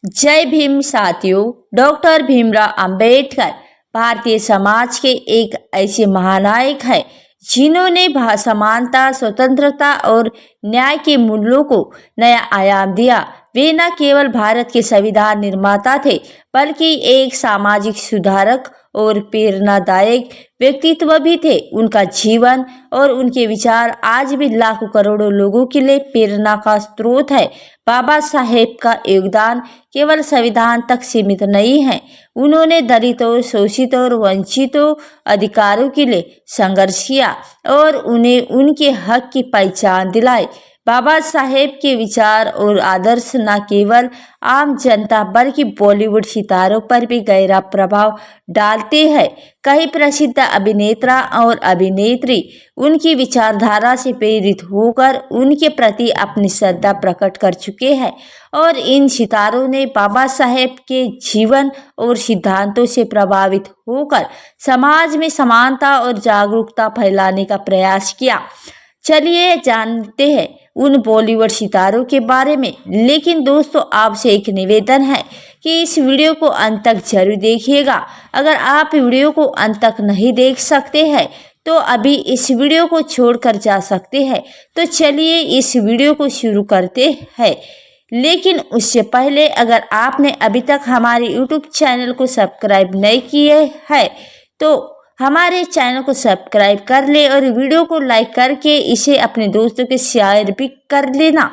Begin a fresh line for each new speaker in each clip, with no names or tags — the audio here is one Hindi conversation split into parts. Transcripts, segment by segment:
जय भीम साथियों। डॉक्टर भीमराव अंबेडकर भारतीय समाज के एक ऐसे महानायक हैं जिन्होंने समानता, स्वतंत्रता और न्याय के मूल्यों को नया आयाम दिया। वे न केवल भारत के संविधान निर्माता थे, बल्कि एक सामाजिक सुधारक और प्रेरणादायक व्यक्तित्व भी थे। उनका जीवन और उनके विचार आज भी लाखों करोड़ों लोगों के लिए प्रेरणा का स्रोत है। बाबा साहेब का योगदान केवल संविधान तक सीमित नहीं है। उन्होंने दलितों, शोषितों और वंचितों अधिकारों के लिए संघर्ष किया और उन्हें उनके हक की पहचान दिलाई। बाबा साहेब के विचार और आदर्श न केवल आम जनता बल्कि बॉलीवुड सितारों पर भी गहरा प्रभाव डालते हैं। कई प्रसिद्ध अभिनेता और अभिनेत्री उनकी विचारधारा से प्रेरित होकर उनके प्रति अपनी श्रद्धा प्रकट कर चुके हैं और इन सितारों ने बाबा साहेब के जीवन और सिद्धांतों से प्रभावित होकर समाज में समानता और जागरूकता फैलाने का प्रयास किया। चलिए जानते हैं उन बॉलीवुड सितारों के बारे में। लेकिन दोस्तों, आपसे एक निवेदन है कि इस वीडियो को अंत तक जरूर देखिएगा। अगर आप वीडियो को अंत तक नहीं देख सकते हैं तो अभी इस वीडियो को छोड़कर जा सकते हैं। तो चलिए इस वीडियो को शुरू करते हैं। लेकिन उससे पहले अगर आपने अभी तक हमारे YouTube चैनल को सब्सक्राइब नहीं किए है तो हमारे चैनल को सब्सक्राइब कर ले और वीडियो को लाइक करके इसे अपने दोस्तों के शेयर भी कर लेना।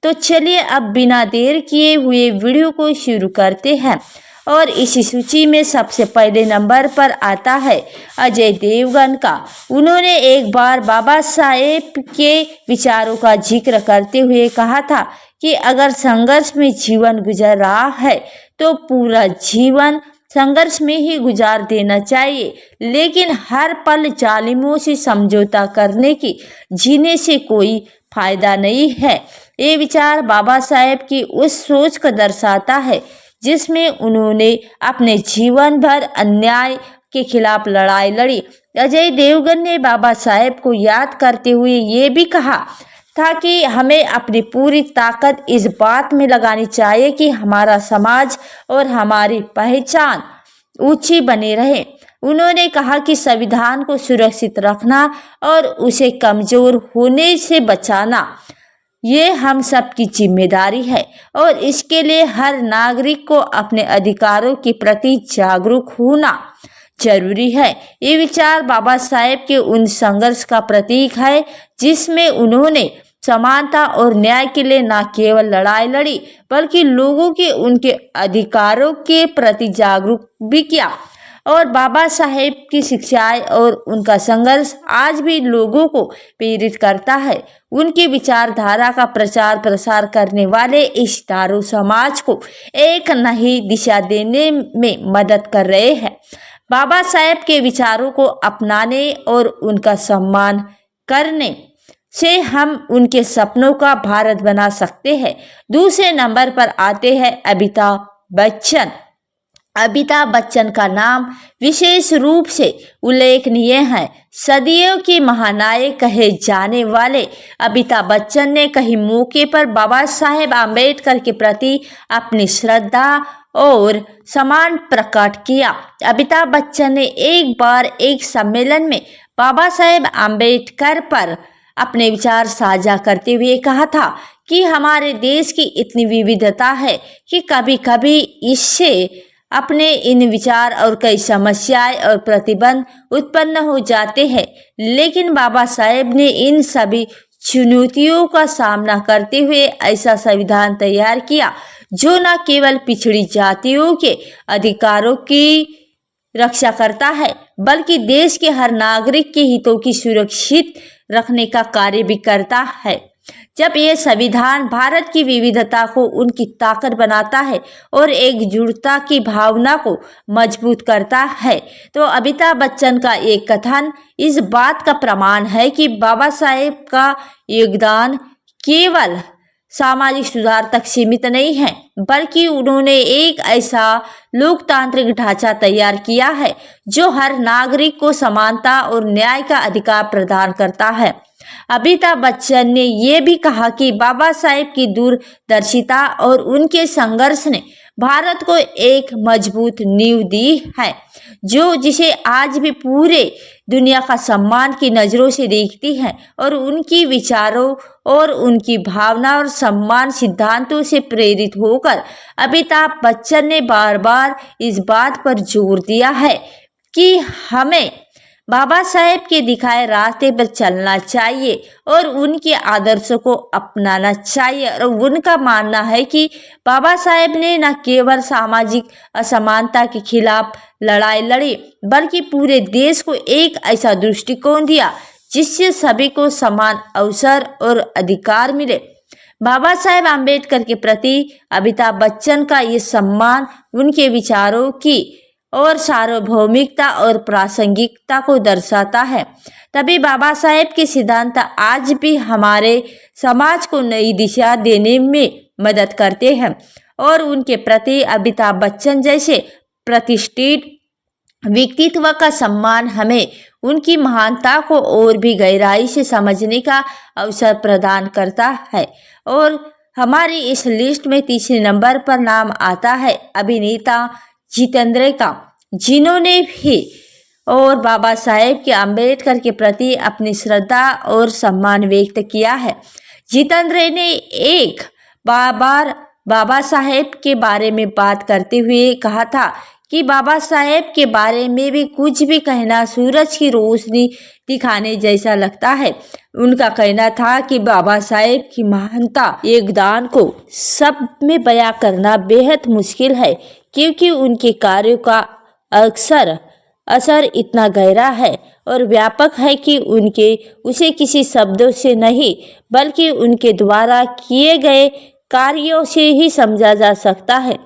तो चलिए अब बिना देर किए हुए वीडियो को शुरू करते हैं। और इसी सूची में सबसे पहले नंबर पर आता है अजय देवगन का। उन्होंने एक बार बाबा साहेब के विचारों का जिक्र करते हुए कहा था कि अगर संघर्ष में जीवन गुजर रहा है तो पूरा जीवन संघर्ष में ही गुजार देना चाहिए, लेकिन हर पल जालिमों से समझौता करने की जीने से कोई फायदा नहीं है। ये विचार बाबा साहेब की उस सोच को दर्शाता है जिसमें उन्होंने अपने जीवन भर अन्याय के खिलाफ लड़ाई लड़ी। अजय देवगन ने बाबा साहेब को याद करते हुए ये भी कहा था कि हमें अपनी पूरी ताकत इस बात में लगानी चाहिए कि हमारा समाज और हमारी पहचान ऊंची बनी रहे। उन्होंने कहा कि संविधान को सुरक्षित रखना और उसे कमजोर होने से बचाना ये हम सब की जिम्मेदारी है और इसके लिए हर नागरिक को अपने अधिकारों के प्रति जागरूक होना जरूरी है। ये विचार बाबा साहेब के उन संघर्ष का प्रतीक है जिसमें उन्होंने समानता और न्याय के लिए न केवल लड़ाई लड़ी बल्कि लोगों के उनके अधिकारों के प्रति जागरूक भी किया। और बाबा साहेब की शिक्षाएं और उनका संघर्ष आज भी लोगों को प्रेरित करता है। उनकी विचारधारा का प्रचार प्रसार करने वाले इस सितारों समाज को एक नई दिशा देने में मदद कर रहे हैं। बाबा साहेब के विचारों को अपनाने और उनका सम्मान करने से हम उनके सपनों का भारत बना सकते हैं। दूसरे नंबर पर आते हैं अमिताभ बच्चन। अमिताभ बच्चन का नाम विशेष रूप से उल्लेखनीय है। सदियों के महानायक कहे जाने वाले अमिताभ बच्चन ने कई मौके पर बाबा साहेब आम्बेडकर के प्रति अपनी श्रद्धा और सम्मान प्रकट किया। अमिताभ बच्चन ने एक बार एक सम्मेलन में बाबा साहेब आम्बेडकर पर अपने विचार साझा करते हुए कहा था कि हमारे देश की इतनी विविधता है कि कभी कभी इससे अपने इन विचार और कई समस्याएं और प्रतिबंध उत्पन्न हो जाते हैं, लेकिन बाबा साहेब ने इन सभी चुनौतियों का सामना करते हुए ऐसा संविधान तैयार किया जो न केवल पिछड़ी जातियों के अधिकारों की रक्षा करता है बल्कि देश के हर नागरिक के हितों की सुरक्षित रखने का कार्य भी करता है। जब यह संविधान भारत की विविधता को उनकी ताकत बनाता है और एकजुटता की भावना को मजबूत करता है तो अमिताभ बच्चन का एक कथन इस बात का प्रमाण है कि बाबा साहेब का योगदान केवल सामाजिक सुधार तक सीमित नहीं है बल्कि उन्होंने एक ऐसा लोकतांत्रिक ढांचा तैयार किया है जो हर नागरिक को समानता और न्याय का अधिकार प्रदान करता है। अमिताभ बच्चन ने यह भी कहा कि बाबा साहेब की दूरदर्शिता और उनके संघर्ष ने भारत को एक मजबूत नींव दी है, जिसे आज भी पूरे दुनिया का सम्मान की नज़रों से देखती है और उनकी विचारों और उनकी भावना और सम्मान सिद्धांतों से प्रेरित होकर अमिताभ बच्चन ने बार बार इस बात पर जोर दिया है कि हमें बाबा साहेब के दिखाए रास्ते पर चलना चाहिए और उनके आदर्शों को अपनाना चाहिए। और उनका मानना है कि बाबा साहेब ने न केवल सामाजिक असमानता के खिलाफ लड़ाई लड़ी, बल्कि पूरे देश को एक ऐसा दृष्टिकोण दिया जिससे सभी को समान अवसर और अधिकार मिले। बाबा साहेब आम्बेडकर के प्रति अमिताभ बच्चन का ये सम्मान उनके विचारों की और सार्वभौमिकता और प्रासंगिकता को दर्शाता है। तभी बाबा साहेब के सिद्धांत आज भी हमारे समाज को नई दिशा देने में मदद करते हैं और उनके प्रति अमिताभ बच्चन जैसे प्रतिष्ठित व्यक्तित्व का सम्मान हमें उनकी महानता को और भी गहराई से समझने का अवसर प्रदान करता है। और हमारी इस लिस्ट में तीसरे नंबर पर नाम आता है अभिनेता जितेंद्र का, जिन्होंने भी और बाबा साहेब के आम्बेडकर के प्रति अपनी श्रद्धा और सम्मान व्यक्त किया है। जितेंद्र ने एक बार बाबा साहेब के बारे में बात करते हुए कहा था कि बाबा साहेब के बारे में भी कुछ भी कहना सूरज की रोशनी दिखाने जैसा लगता है। उनका कहना था कि बाबा साहेब की महानता योगदान को सब में बयां करना बेहद मुश्किल है, क्योंकि उनके कार्यों का असर इतना गहरा है और व्यापक है कि उसे किसी शब्दों से नहीं बल्कि उनके द्वारा किए गए कार्यों से ही समझा जा सकता है।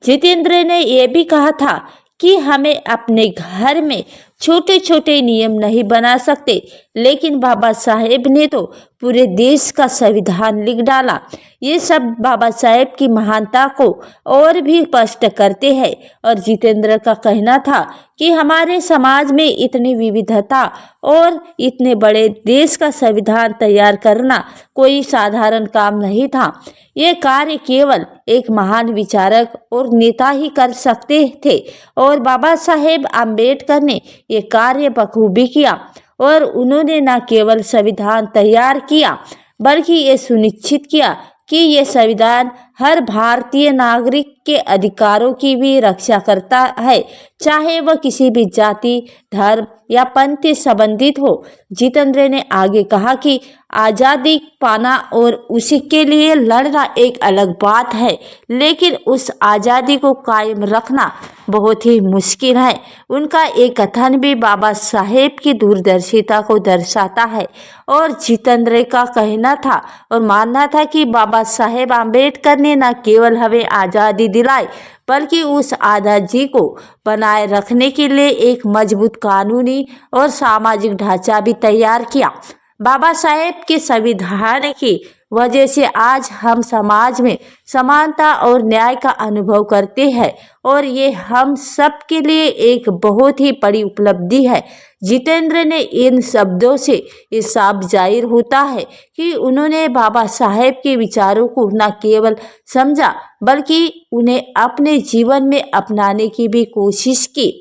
जितेंद्र ने यह भी कहा था कि हमें अपने घर में छोटे छोटे नियम नहीं बना सकते, लेकिन बाबा साहेब ने तो पूरे देश का संविधान लिख डाला। ये सब बाबा साहेब की महानता को और भी स्पष्ट करते हैं। और जितेंद्र का कहना था कि हमारे समाज में इतनी विविधता और इतने बड़े देश का संविधान तैयार करना कोई साधारण काम नहीं था। ये कार्य केवल एक महान विचारक और नेता ही कर सकते थे और बाबा साहेब आम्बेडकर ने ये कार्य बखूबी किया। और उन्होंने न केवल संविधान तैयार किया बल्कि ये सुनिश्चित किया कि ये संविधान हर भारतीय नागरिक के अधिकारों की भी रक्षा करता है, चाहे वह किसी भी जाति, धर्म या पंथ से संबंधित हो। जितेंद्र ने आगे कहा कि आज़ादी पाना और उसी के लिए लड़ना एक अलग बात है, लेकिन उस आज़ादी को कायम रखना बहुत ही मुश्किल है। उनका एक कथन भी बाबा साहेब की दूरदर्शिता को दर्शाता है और जितेंद्र का कहना था और मानना था कि बाबा साहेब आम्बेडकर ने न केवल हमें आज़ादी दिलाई बल्कि उस आज़ादी को बनाए रखने के लिए एक मजबूत कानूनी और सामाजिक ढांचा भी तैयार किया। बाबा साहेब के संविधान की वजह से आज हम समाज में समानता और न्याय का अनुभव करते हैं और ये हम सब के लिए एक बहुत ही बड़ी उपलब्धि है। जितेंद्र ने इन शब्दों से ये साफ जाहिर होता है कि उन्होंने बाबा साहेब के विचारों को न केवल समझा बल्कि उन्हें अपने जीवन में अपनाने की भी कोशिश की।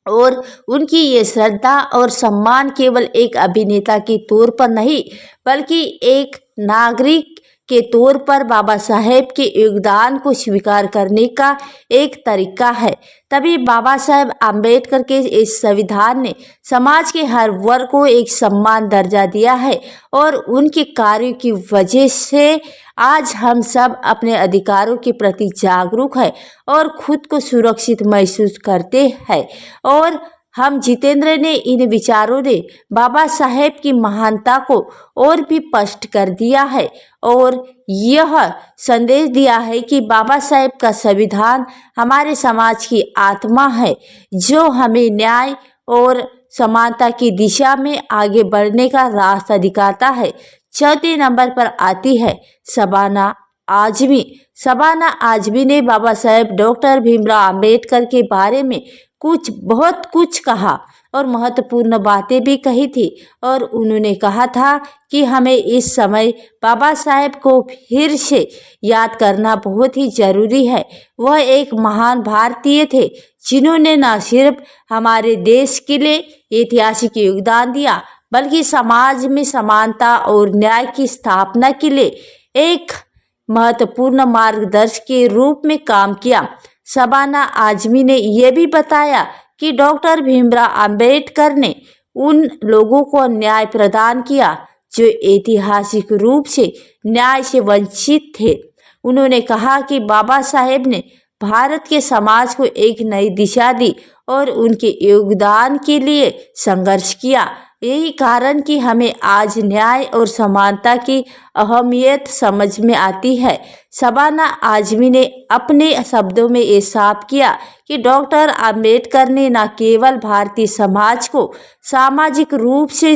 और उनकी ये श्रद्धा और सम्मान केवल एक अभिनेता के तौर पर नहीं बल्कि एक नागरिक के तौर पर बाबा साहेब के योगदान को स्वीकार करने का एक तरीका है। तभी बाबा साहेब आम्बेडकर के इस संविधान ने समाज के हर वर्ग को एक समान दर्जा दिया है और उनके कार्यों की वजह से आज हम सब अपने अधिकारों के प्रति जागरूक है और खुद को सुरक्षित महसूस करते हैं। और हम जितेंद्र ने इन विचारों ने बाबा साहेब की महानता को और भी स्पष्ट कर दिया है और यह संदेश दिया है कि बाबा साहेब का संविधान हमारे समाज की आत्मा है, जो हमें न्याय और समानता की दिशा में आगे बढ़ने का रास्ता दिखाता है। चौथे नंबर पर आती है शबाना आजमी। शबाना आजमी ने बाबा साहेब डॉक्टर भीमराव अंबेडकर के बारे में बहुत कुछ कहा और महत्वपूर्ण बातें भी कही थी और उन्होंने कहा था कि हमें इस समय बाबा साहेब को फिर से याद करना बहुत ही ज़रूरी है। वह एक महान भारतीय थे जिन्होंने न सिर्फ हमारे देश के लिए ऐतिहासिक योगदान दिया बल्कि समाज में समानता और न्याय की स्थापना के लिए एक महत्वपूर्ण मार्गदर्शक के रूप में काम किया। शबाना आजमी ने यह भी बताया कि डॉक्टर भीमराव अंबेडकर ने उन लोगों को न्याय प्रदान किया जो ऐतिहासिक रूप से न्याय से वंचित थे। उन्होंने कहा कि बाबा साहेब ने भारत के समाज को एक नई दिशा दी और उनके योगदान के लिए संघर्ष किया। यही कारण कि हमें आज न्याय और समानता की अहमियत समझ में आती है। शबाना आजमी ने अपने शब्दों में ये साफ किया कि डॉक्टर अंबेडकर ने न केवल भारतीय समाज को सामाजिक रूप से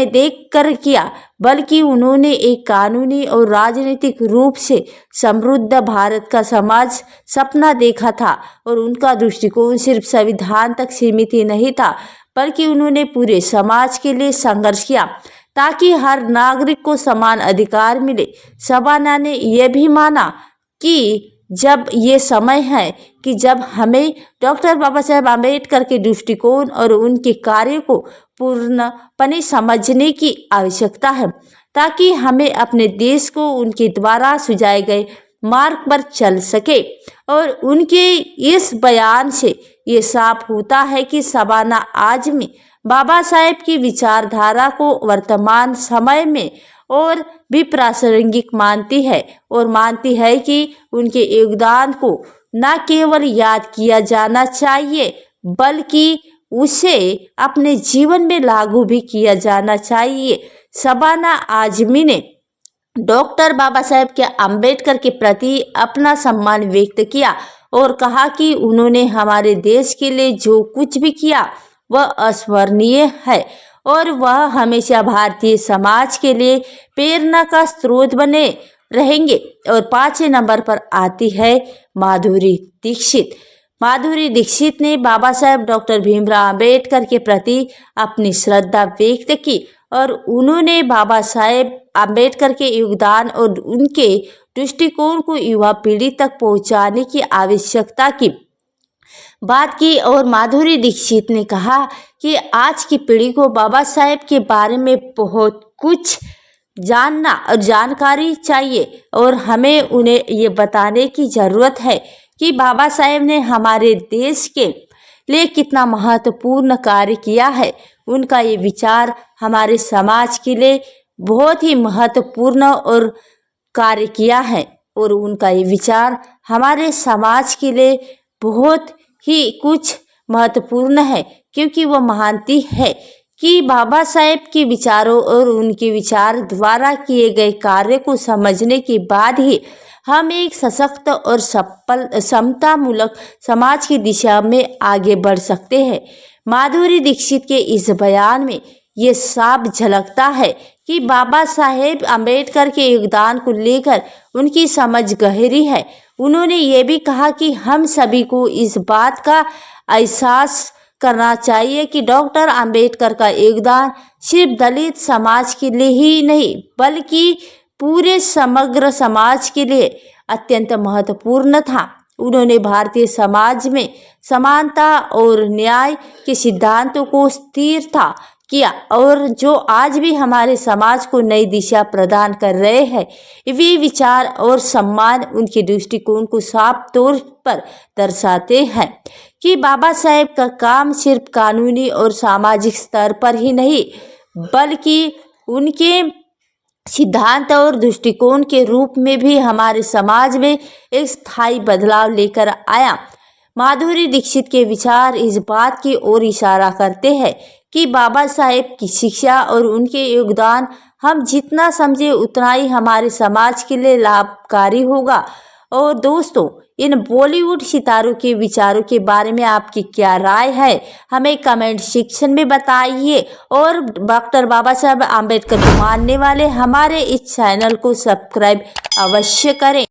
देख कर किया बल्कि उन्होंने एक कानूनी और राजनीतिक रूप से समृद्ध भारत का समाज सपना देखा था और उनका दृष्टिकोण सिर्फ संविधान तक सीमित ही नहीं था बल्कि उन्होंने पूरे समाज के लिए संघर्ष किया ताकि हर नागरिक को समान अधिकार मिले। शबाना ने यह भी माना कि जब ये समय है कि जब हमें डॉक्टर बाबा साहेब आम्बेडकर के दृष्टिकोण और उनके कार्य को पूर्णपणे समझने की आवश्यकता है ताकि हमें अपने देश को उनके द्वारा सुझाए गए मार्ग पर चल सके। और उनके इस बयान से ये साफ होता है कि शबाना आजमी बाबा साहेब की विचारधारा को वर्तमान समय में और भी प्रासंगिक मानती है और मानती है कि उनके योगदान को न केवल याद किया जाना चाहिए बल्कि उसे अपने जीवन में लागू भी किया जाना चाहिए। शबाना आजमी ने डॉक्टर बाबा साहेब के अंबेडकर के प्रति अपना सम्मान व्यक्त किया और कहा कि उन्होंने हमारे देश के लिए जो कुछ भी किया वह अस्मरणीय है और वह हमेशा भारतीय समाज के लिए प्रेरणा का स्रोत बने रहेंगे। और 5वें नंबर पर आती है माधुरी दीक्षित। माधुरी दीक्षित ने बाबा साहेब डॉक्टर भीमराव अंबेडकर के प्रति अपनी श्रद्धा व्यक्त की और उन्होंने बाबा साहेब अंबेडकर के योगदान और उनके दृष्टिकोण को युवा पीढ़ी तक पहुंचाने की आवश्यकता की बात की। और माधुरी दीक्षित ने कहा कि आज की पीढ़ी को बाबा साहेब के बारे में बहुत कुछ जानना और जानकारी चाहिए और हमें उन्हें ये बताने की ज़रूरत है कि बाबा साहेब ने हमारे देश के लिए कितना महत्वपूर्ण कार्य किया है। उनका ये विचार हमारे समाज के लिए बहुत ही महत्वपूर्ण और कार्य किया है और उनका ये विचार हमारे समाज के लिए बहुत ही कुछ महत्वपूर्ण है क्योंकि वह मानती है कि बाबा साहेब के विचारों और उनके विचार द्वारा किए गए कार्य को समझने के बाद ही हम एक सशक्त और समतामूलक समाज की दिशा में आगे बढ़ सकते हैं। माधुरी दीक्षित के इस बयान में ये साफ झलकता है कि बाबा साहेब अंबेडकर के योगदान को लेकर उनकी समझ गहरी है। उन्होंने ये भी कहा कि हम सभी को इस बात का एहसास करना चाहिए कि डॉक्टर अंबेडकर का योगदान सिर्फ दलित समाज के लिए ही नहीं बल्कि पूरे समग्र समाज के लिए अत्यंत महत्वपूर्ण था। उन्होंने भारतीय समाज में समानता और न्याय के सिद्धांतों को स्थिरता किया और जो आज भी हमारे समाज को नई दिशा प्रदान कर रहे हैं। वे विचार और सम्मान उनके दृष्टिकोण को साफ तौर पर दर्शाते हैं कि बाबा साहेब का काम सिर्फ कानूनी और सामाजिक स्तर पर ही नहीं बल्कि उनके सिद्धांत और दृष्टिकोण के रूप में भी हमारे समाज में एक स्थायी बदलाव लेकर आया। माधुरी दीक्षित के विचार इस बात की ओर इशारा करते हैं कि बाबा साहेब की शिक्षा और उनके योगदान हम जितना समझे उतना ही हमारे समाज के लिए लाभकारी होगा। और दोस्तों, इन बॉलीवुड सितारों के विचारों के बारे में आपकी क्या राय है, हमें कमेंट सेक्शन में बताइए। और डॉक्टर बाबा साहेब आम्बेडकर को मानने वाले हमारे इस चैनल को सब्सक्राइब अवश्य करें।